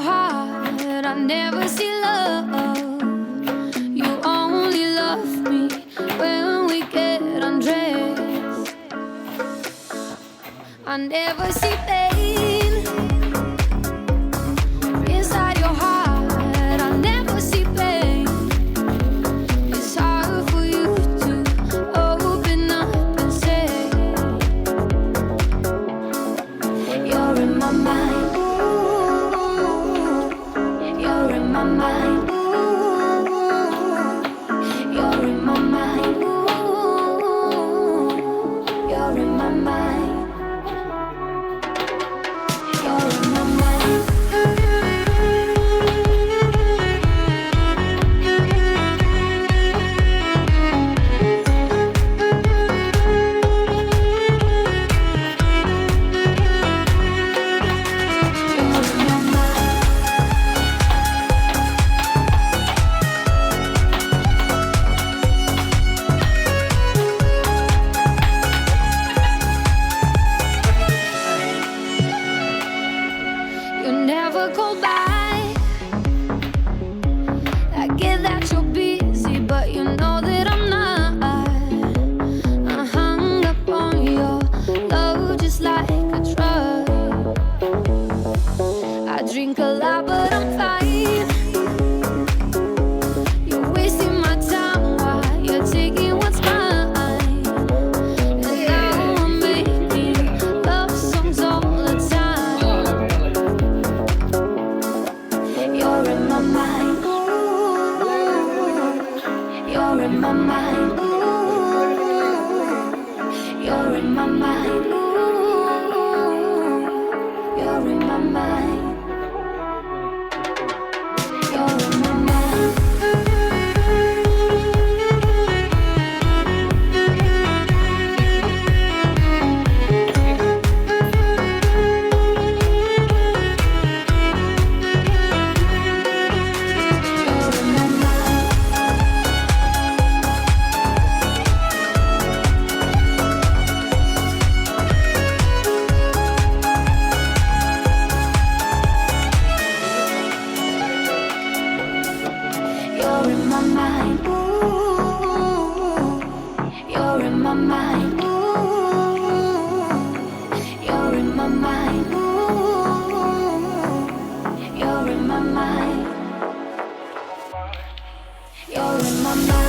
your heart, I never see love. You only love me when we get undressed. I never see pain inside your heart. I never see pain. It's hard for you to open up and say you're in my mind. You're in my mind. You're in my mind. You're in my mind. You're in my mind. You never call back. I get that you're busy, but you know that I'm not. I hung up on your love just like a drug. I drink a lot, but I'm fine. You're wasting my time while you're taking what's mine. And now I'm making love songs all the time. You're in my mind. You're in my mind. You're in my mind. You're in my mind. You're in my mind. You're in my mind. You're in my mind. You're in my mind. You're in my mind. You're in my mind. You're in my mind.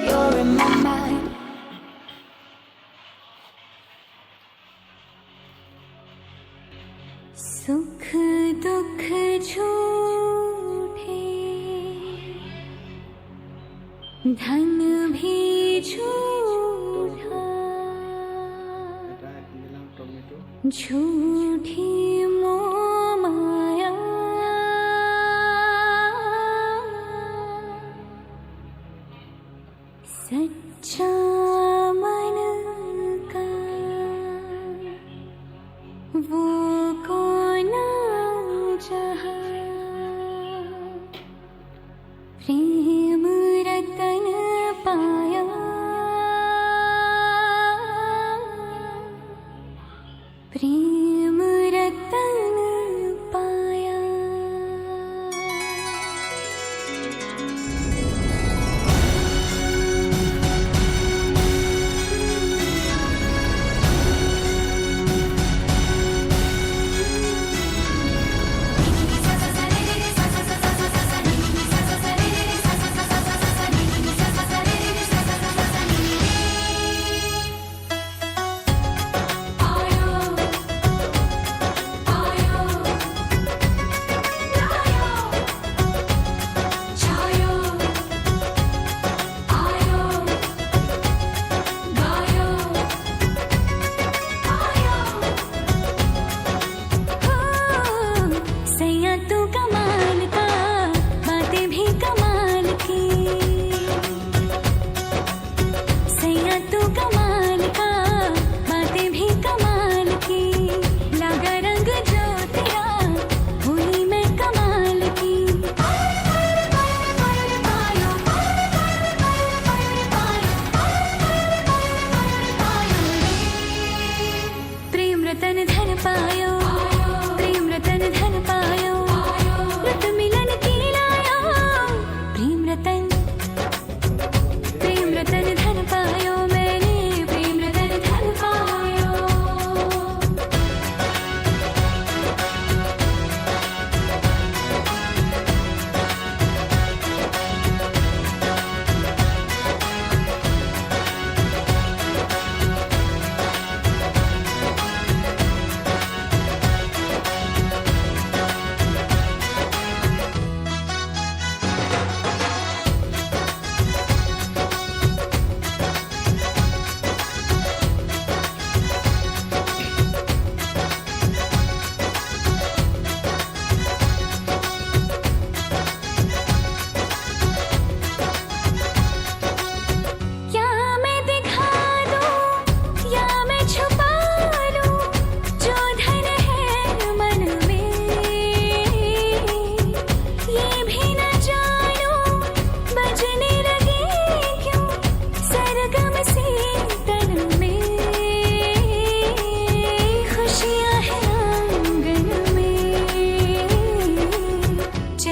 You're in my mind. सुख दुख झूठे, धन भी झूठा, झूठी मोह माया, सच्चा मन का वो कौन जहाँ, प्रेम रतन पाया, प्रेम रतन पाया।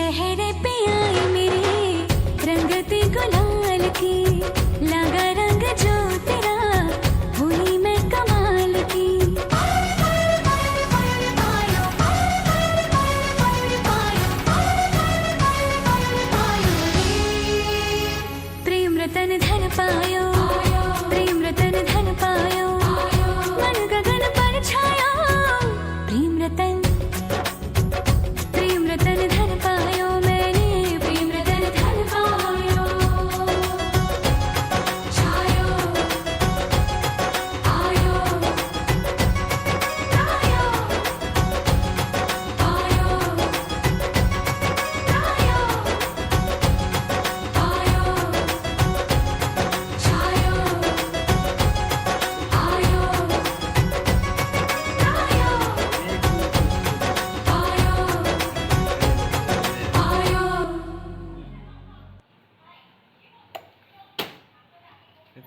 शहरे पे आई मेरे रंगते गुलाल की लगा रंग जो तेरा हुई मैं कमाल की प्रेम रतन धन पायो प्रेम रतन धन पायो मन गगन पर छायो प्रेम रतन धन पायो मैंने प्रेम रतन धन पायो छायो आयो आयो आयो आयो आयो छायो आयो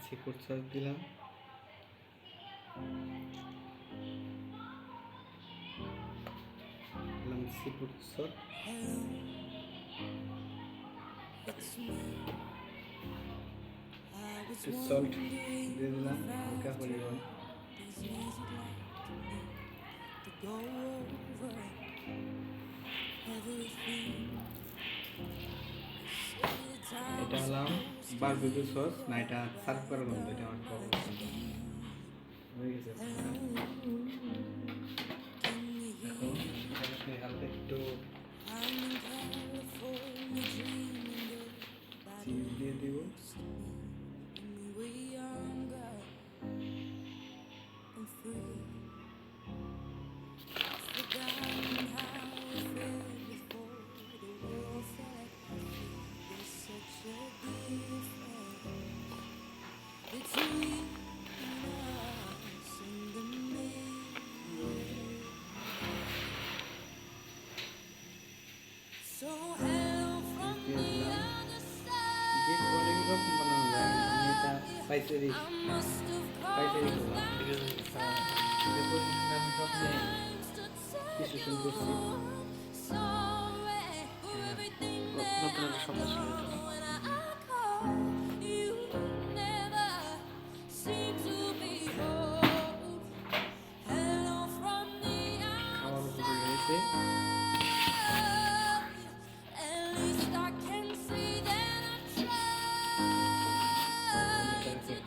সিকুট সস দিলাম সিকুট সস সল্ট দিয়ে দিলাম হালকা পরিমাণ এটা হলাম বারবিকিউ সস না এটা সার্ভ করার জন্য এটা আমার হয়ে গেছে এখন হালকা একটু চিজ দিয়ে দিব পাইকারি কিছু শুরু করছি নতুন সমস্যা খাওয়ার উপরে রয়েছে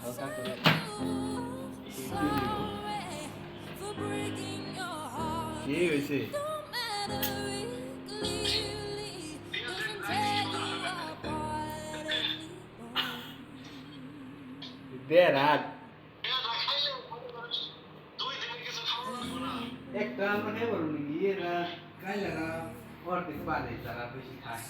হালকা করে কি হয়েছে রাত একটা মানে বলুন গিয়ে রাত কাইলা না অর্ধেক পারে তারা বেশি খায়